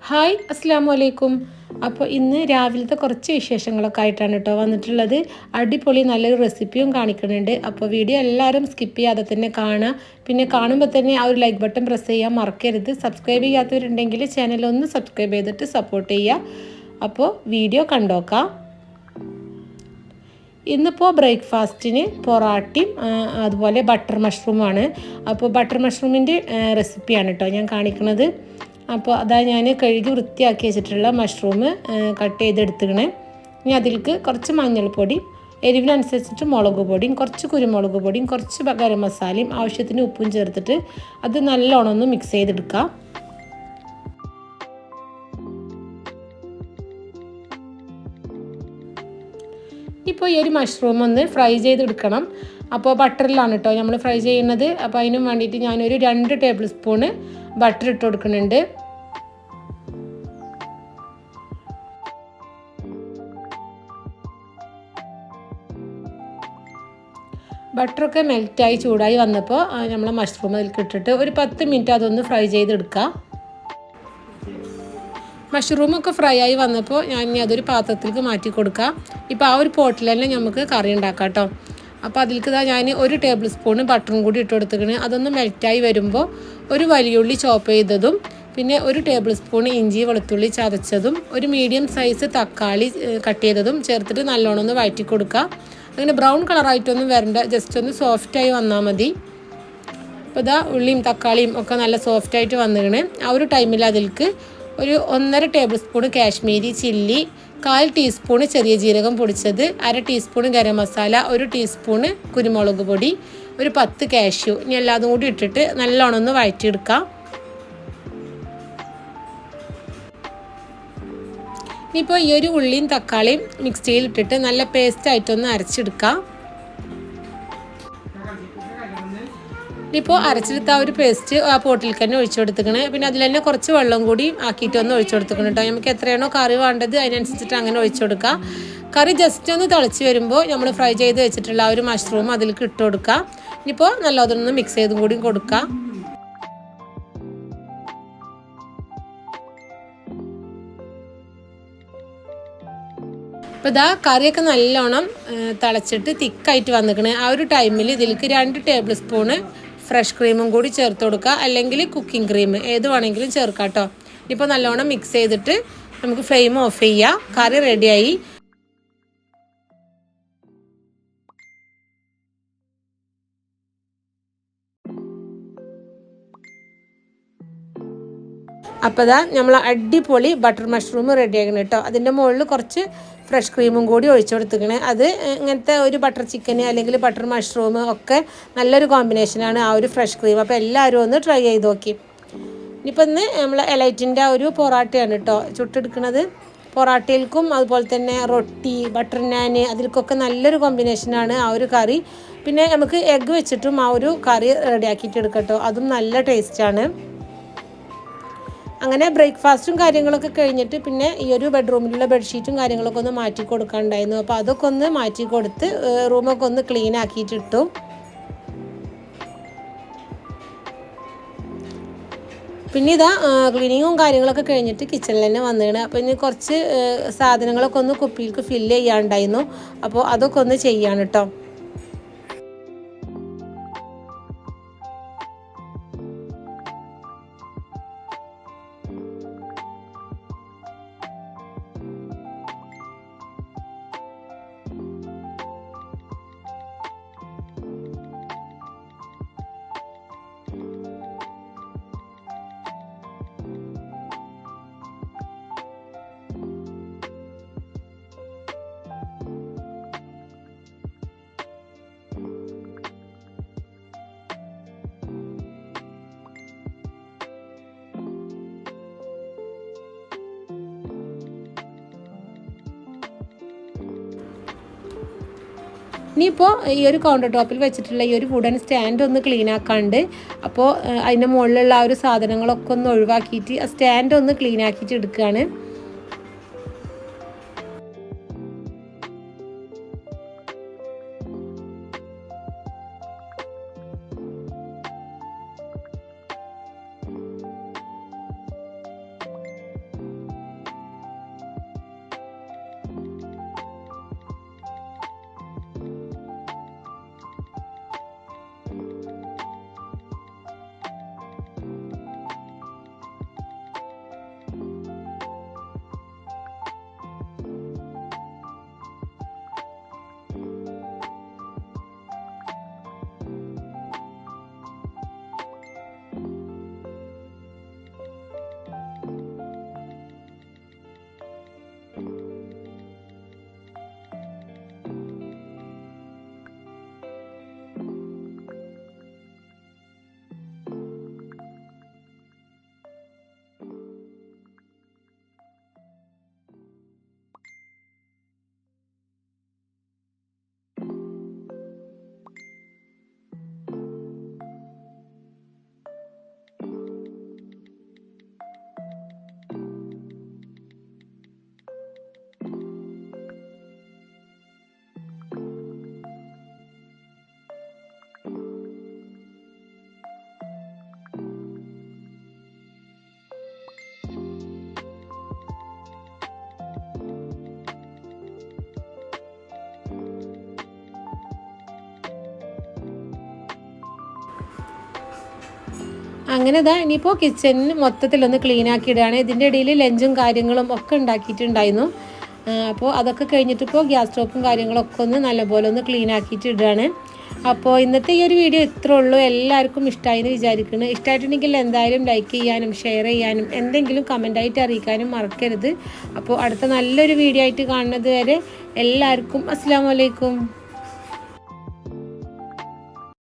Hi അസ്സാം വലൈക്കും. അപ്പോൾ ഇന്ന് രാവിലത്തെ കുറച്ച് വിശേഷങ്ങളൊക്കെ ആയിട്ടാണ് കേട്ടോ വന്നിട്ടുള്ളത്. അടിപൊളി നല്ലൊരു റെസിപ്പിയും കാണിക്കുന്നുണ്ട്. അപ്പോൾ വീഡിയോ എല്ലാവരും സ്കിപ്പ് ചെയ്യാതെ തന്നെ കാണുക. പിന്നെ കാണുമ്പോൾ തന്നെ ആ ഒരു ലൈക്ക് ബട്ടൺ പ്രസ് ചെയ്യാൻ മറക്കരുത്. സബ്സ്ക്രൈബ് ചെയ്യാത്തവരുണ്ടെങ്കിൽ ചാനലൊന്ന് സബ്സ്ക്രൈബ് ചെയ്തിട്ട് സപ്പോർട്ട് ചെയ്യുക. അപ്പോൾ വീഡിയോ കണ്ടോക്കാം. ഇന്നിപ്പോൾ ബ്രേക്ക്ഫാസ്റ്റിന് പൊറാട്ടയും അതുപോലെ ബട്ടർ മഷ്റൂമാണ്. അപ്പോൾ ബട്ടർ മഷ്റൂമിൻ്റെ റെസിപ്പിയാണ് കേട്ടോ ഞാൻ കാണിക്കുന്നത്. അപ്പോൾ അതാ ഞാൻ കഴുകി വൃത്തിയാക്കി വെച്ചിട്ടുള്ള മഷ്റൂം കട്ട് ചെയ്തെടുത്തുകണേ. ഇനി അതിലേക്ക് കുറച്ച് മഞ്ഞൾപ്പൊടി, എരിവിനനുസരിച്ചിട്ട് മുളക് പൊടിയും കുറച്ച് കുരുമുളക് പൊടിയും കുറച്ച് ഗരം മസാലയും ആവശ്യത്തിന് ഉപ്പും ചേർത്തിട്ട് അത് നല്ലോണം ഒന്ന് മിക്സ് ചെയ്തെടുക്കാം. ഇപ്പോൾ ഈ ഒരു മഷ്റൂം ഒന്ന് ഫ്രൈ ചെയ്തെടുക്കണം. അപ്പോൾ ബട്ടറിലാണ് കേട്ടോ നമ്മൾ ഫ്രൈ ചെയ്യുന്നത്. അപ്പോൾ അതിനും വേണ്ടിയിട്ട് ഞാനൊരു 2 ടേബിൾ സ്പൂണ് ബട്ടർ ഇട്ട് കൊടുക്കുന്നുണ്ട്. ബട്ടറൊക്കെ മെൽറ്റായി ചൂടായി വന്നപ്പോൾ നമ്മൾ മഷ്റൂം അതിലേക്ക് ഇട്ടിട്ട് ഒരു 10 മിനിറ്റ് അതൊന്ന് ഫ്രൈ ചെയ്തെടുക്കാം. മഷ്റൂമൊക്കെ ഫ്രൈ ആയി വന്നപ്പോൾ ഞാൻ ഇനി അതൊരു പാത്രത്തിലേക്ക് മാറ്റി കൊടുക്കാം. ഇപ്പോൾ ആ ഒരു പോട്ടിൽ തന്നെ നമുക്ക് കറി ഉണ്ടാക്കാം കേട്ടോ. അപ്പോൾ അതിലേക്ക് ഞാൻ 1 ടേബിൾ സ്പൂണ് ബട്ടറും കൂടി ഇട്ട് കൊടുത്തിരിക്കണ്. അതൊന്ന് മെൽറ്റായി വരുമ്പോൾ ഒരു വലിയുള്ളി ചോപ്പ് ചെയ്തതും പിന്നെ 1 ടേബിൾ സ്പൂൺ ഇഞ്ചി വെളുത്തുള്ളി ചതച്ചതും ഒരു മീഡിയം സൈസ് തക്കാളി കട്ട് ചെയ്തതും ചേർത്തിട്ട് നല്ലോണം ഒന്ന് വഴറ്റി കൊടുക്കുക. അങ്ങനെ ബ്രൗൺ കളറായിട്ടൊന്നും വരണ്ട, ജസ്റ്റ് ഒന്ന് സോഫ്റ്റായി വന്നാൽ മതി. അപ്പോൾ ഇതാ ഉള്ളിയും തക്കാളിയും ഒക്കെ നല്ല സോഫ്റ്റായിട്ട് വന്നിരിക്കണേ. ആ ഒരു ടൈമിൽ അതിലേക്ക് ഒരു 1.5 table spoon Kashmiri chilli, 1/4 teaspoon ചെറിയ ജീരകം പൊടിച്ചത്, 1/2 ടീസ്പൂൺ ഗരം മസാല, 1 ടീസ്പൂണ് കുരുമുളക് പൊടി, ഒരു 10 കാഷ്യൂ, ഇനി എല്ലാതും കൂടി ഇട്ടിട്ട് നല്ലോണം ഒന്ന് വഴറ്റിയെടുക്കാം. ഇനിയിപ്പോൾ ഈ ഒരു ഉള്ളിയും തക്കാളിയും മിക്സിയിൽ ഇട്ടിട്ട് നല്ല പേസ്റ്റായിട്ടൊന്ന് അരച്ചെടുക്കാം. ഇപ്പോൾ അരച്ചെടുത്ത ആ ഒരു പേസ്റ്റ് ആ പോട്ടിലേക്ക് തന്നെ ഒഴിച്ചു കൊടുത്തിക്കണേ. പിന്നെ അതിൽ തന്നെ കുറച്ച് വെള്ളം കൂടി ആക്കിയിട്ട് ഒന്ന് ഒഴിച്ചു കൊടുത്തിക്കണം കേട്ടോ. നമുക്ക് എത്രയാണോ കറി വേണ്ടത് അതിനനുസരിച്ചിട്ട് അങ്ങനെ ഒഴിച്ചു കൊടുക്കുക. കറി ജസ്റ്റ് ഒന്ന് തിളച്ച് വരുമ്പോൾ നമ്മൾ ഫ്രൈ ചെയ്ത് വെച്ചിട്ടുള്ള ആ ഒരു മഷ്റൂം അതിലേക്ക് ഇട്ട് കൊടുക്കുക. ഇനിയിപ്പോൾ നല്ലതൊന്ന് മിക്സ് ചെയ്തും കൂടി കൊടുക്കുക. അപ്പോൾ ഇതാ കറിയൊക്കെ നല്ലോണം തിളച്ചിട്ട് തിക്കായിട്ട് വന്നിക്കണേ. ആ ഒരു ടൈമിൽ ഇതിലേക്ക് 2 ടേബിൾ സ്പൂണ് ഫ്രഷ് ക്രീമും കൂടി ചേർത്ത് കൊടുക്കുക, അല്ലെങ്കിൽ കുക്കിംഗ് ക്രീം ഏത് വേണമെങ്കിലും ചേർക്കാം കേട്ടോ. ഇപ്പോൾ നല്ലോണം മിക്സ് ചെയ്തിട്ട് നമുക്ക് ഫ്ലെയിം ഓഫ് ചെയ്യാം. കറി റെഡിയായി. അപ്പോൾ ഇതാ നമ്മൾ അടിപൊളി ബട്ടർ മഷ്റൂം റെഡിയാക്കണം കേട്ടോ. അതിൻ്റെ മുകളിൽ കുറച്ച് ഫ്രഷ് ക്രീമും കൂടി ഒഴിച്ചു കൊടുത്തിക്കണേ. അത് ഇങ്ങനത്തെ ഒരു ബട്ടർ ചിക്കൻ അല്ലെങ്കിൽ ബട്ടർ മഷ്റൂം ഒക്കെ നല്ലൊരു കോമ്പിനേഷനാണ് ആ ഒരു ഫ്രഷ് ക്രീം. അപ്പോൾ എല്ലാവരും ഒന്ന് ട്രൈ ചെയ്ത് നോക്കി. ഇനിയിപ്പോൾ ഇന്ന് നമ്മൾ എലൈറ്റിൻ്റെ ആ ഒരു പൊറാട്ടയാണ് കേട്ടോ ചുട്ടെടുക്കുന്നത്. പൊറാട്ടയിൽക്കും അതുപോലെ തന്നെ റൊട്ടി, ബട്ടർ നാൻ അതിൽക്കൊക്കെ നല്ലൊരു കോമ്പിനേഷനാണ് ആ ഒരു കറി. പിന്നെ നമുക്ക് എഗ്ഗ് വെച്ചിട്ടും ആ ഒരു കറി റെഡിയാക്കിയിട്ട് എടുക്കാം കേട്ടോ. അതും നല്ല ടേസ്റ്റാണ്. അങ്ങനെ ബ്രേക്ക്ഫാസ്റ്റും കാര്യങ്ങളൊക്കെ കഴിഞ്ഞിട്ട് പിന്നെ ഈ ഒരു ബെഡ്റൂമിലുള്ള ബെഡ്ഷീറ്റും കാര്യങ്ങളൊക്കെ ഒന്ന് മാറ്റി കൊടുക്കാനുണ്ടായിരുന്നു. അപ്പോൾ അതൊക്കെ ഒന്ന് മാറ്റി കൊടുത്ത് റൂമൊക്കെ ഒന്ന് ക്ലീൻ ആക്കിയിട്ടിട്ടു. പിന്നെ ഇതാ ക്ലീനിങ്ങും കാര്യങ്ങളൊക്കെ കഴിഞ്ഞിട്ട് കിച്ചണിൽ തന്നെ വന്നിരുന്നു. അപ്പോൾ ഇനി കുറച്ച് സാധനങ്ങളൊക്കെ ഒന്ന് കുപ്പിയിലേക്ക് ഫില്ല് ചെയ്യാനുണ്ടായിരുന്നു. അപ്പോൾ അതൊക്കെ ഒന്ന് ചെയ്യാണ് കേട്ടോ. ഇനിയിപ്പോൾ ഈ ഒരു കൗണ്ടർ ടോപ്പിൽ വെച്ചിട്ടുള്ള ഈ ഒരു വുഡൻ സ്റ്റാൻഡ് ഒന്ന് ക്ലീൻ ആക്കാണ്ട്, അപ്പോൾ അതിൻ്റെ മുകളിലുള്ള ആ ഒരു സാധനങ്ങളൊക്കെ ഒന്ന് ഒഴിവാക്കിയിട്ട് ആ സ്റ്റാൻഡ് ഒന്ന് ക്ലീൻ ആക്കിയിട്ട് എടുക്കുകയാണ്. അങ്ങനെ ഇതാ ഇനിയിപ്പോൾ കിച്ചണിന് മൊത്തത്തിലൊന്ന് ക്ലീൻ ആക്കി ഇടുകയാണ്. ഇതിൻ്റെ ഇടയിൽ ലഞ്ചും കാര്യങ്ങളും ഒക്കെ ഉണ്ടാക്കിയിട്ടുണ്ടായിരുന്നു. അപ്പോൾ അതൊക്കെ കഴിഞ്ഞിട്ടിപ്പോൾ ഗ്യാസ് സ്റ്റോപ്പും കാര്യങ്ങളൊക്കെ ഒന്ന് നല്ലപോലെ ഒന്ന് ക്ലീൻ ആക്കിയിട്ട് ഇടുകയാണ്. അപ്പോൾ ഇന്നത്തെ ഈ ഒരു വീഡിയോ ഇത്രേ ഉള്ളൂ. എല്ലാവർക്കും ഇഷ്ടമായി എന്ന് വിചാരിക്കുന്നു. ഇഷ്ടമായിട്ടുണ്ടെങ്കിൽ എന്തായാലും ലൈക്ക് ചെയ്യാനും ഷെയർ ചെയ്യാനും എന്തെങ്കിലും കമൻറ്റായിട്ട് അറിയിക്കാനും മറക്കരുത്. അപ്പോൾ അടുത്ത നല്ലൊരു വീഡിയോ ആയിട്ട് കാണുന്നത് വരെ എല്ലാവർക്കും അസ്സലാമു അലൈക്കും.